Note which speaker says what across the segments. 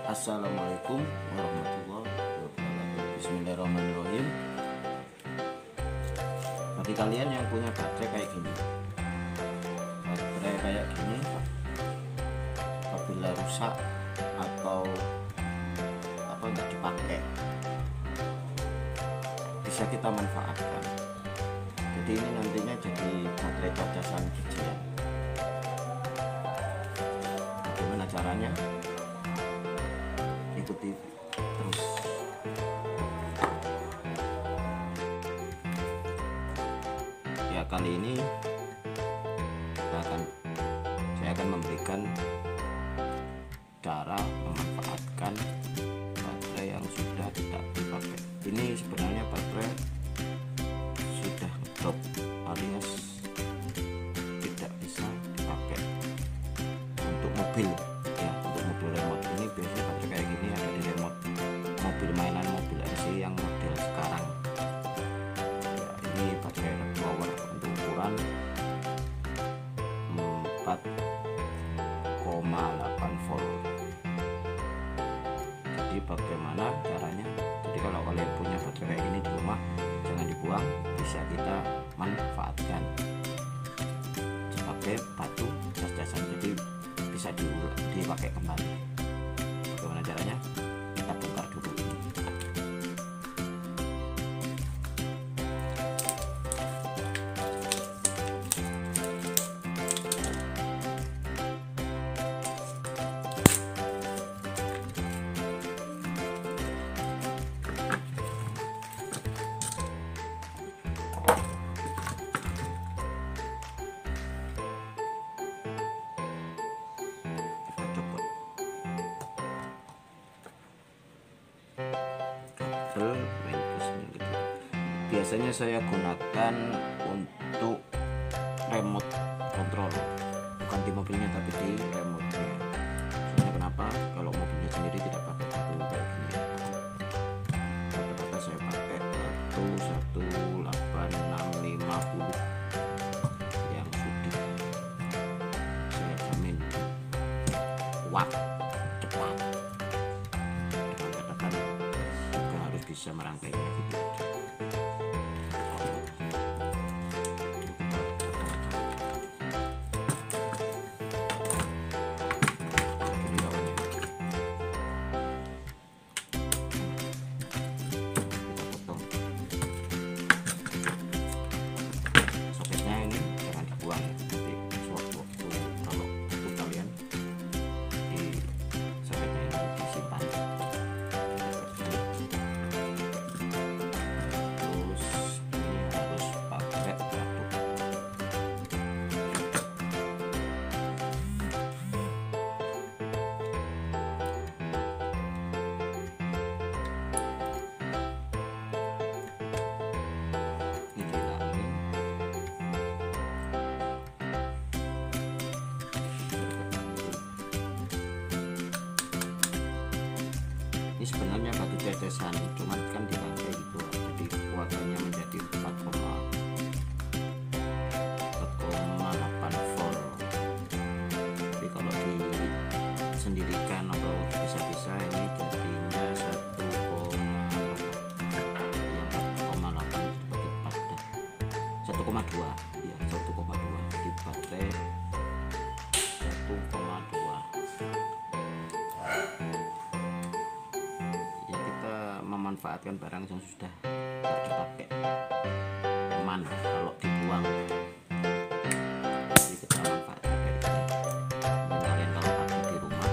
Speaker 1: Assalamualaikum warahmatullahi wabarakatuh. Bismillahirrahmanirrahim. Bagi kalian yang punya baterai kayak gini, apabila rusak atau nggak dipakai, bisa kita manfaatkan. Jadi ini nantinya jadi baterai cacasan kecil. Bagaimana caranya? Ikuti terus. Ya, kali ini saya akan memberikan cara memanfaatkan baterai yang sudah tidak dipakai. Ini sebenarnya baterai sudah drop alias tidak bisa dipakai untuk mobil. Ya, untuk mobil remote ini biasanya baterai kayak gini ada di remote mobil mainan, mobil RC yang model sekarang. Ya, ini baterai power untuk ukuran 4,8 volt. Jadi bagaimana caranya? Jadi kalau kalian punya baterai kayak ini di rumah, jangan dibuang, bisa kita manfaatkan sebagai batu cas-casan. Jadi bisa dipakai kembali. Bagaimana caranya? Kita bongkar dulu ini. Biasanya saya gunakan untuk remote control, bukan di mobilnya tapi di remote-nya. Soalnya kenapa? Kalau mobilnya sendiri tidak pakai batu kayak gini. Rata-rata saya pakai batu 18650 yang sudah saya jamin kuat, cepat, dengan catatan juga harus bisa merangkainya gitu. Ini sebenarnya batu cacasan, cuman kan dirangkai gitu, jadi kekuatannya menjadi 4,8 volt. Tapi kalau disendirikan atau bisa-bisa ini jadinya 1,2 ya, 1,2 di baterai 1,2. Memanfaatkan barang yang sudah dipakai, aman kalau dibuang. Jadi kita manfaatkan dari sini. Dan kalian kalau pakai di rumah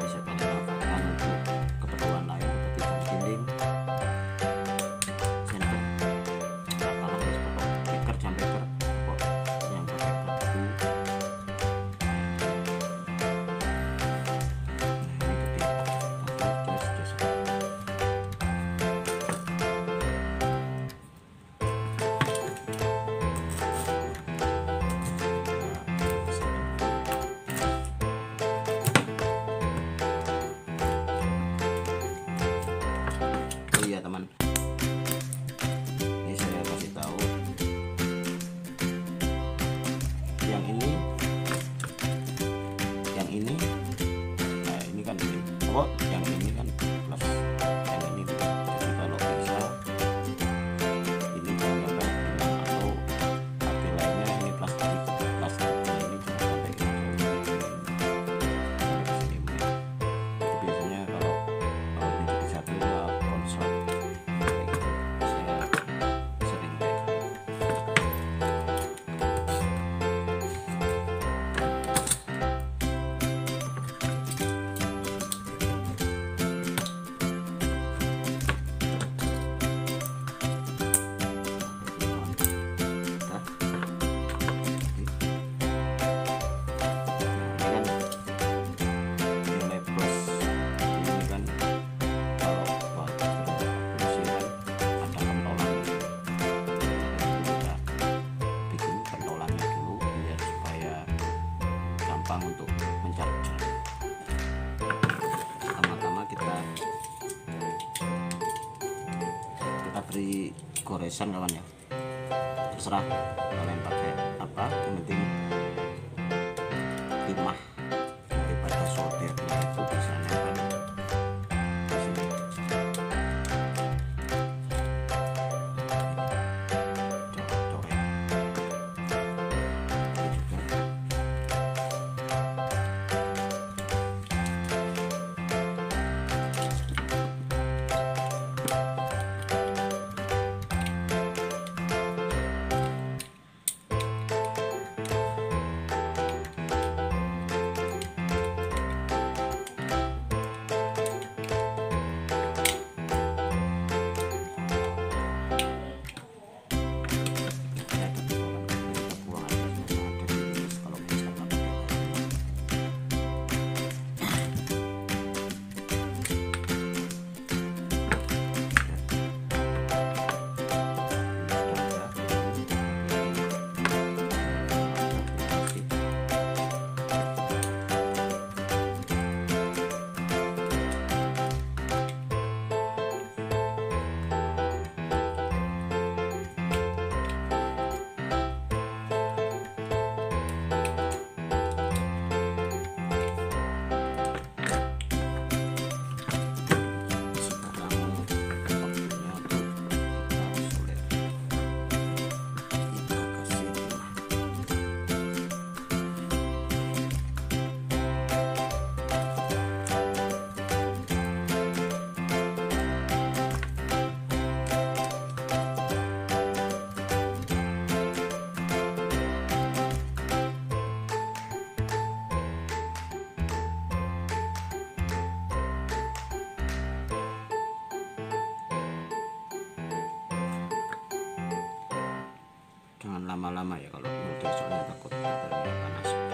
Speaker 1: bisa kalian manfaatkan untuk keperluan lain seperti jam dinding, senter, apalagi pokok beker, jam beker, pokok yang pakai batu. kok yang ini kan plus yang ini juga. Jadi kalau bisa ini jangan sampai hilang, atau arti lainnya ini plastik ini jangan sampai hilang. Jadi biasanya kalau ini jadi satu ya konsol kayak gitu. Saya sering kayak gitu. Untuk mencari, pertama-tama kita beri goresan kawan ya, terserah kalian pakai apa, yang penting timah daripada soldernya itu bisa nempel. Jangan lama-lama ya kalau udah, soalnya takut baterainya panas.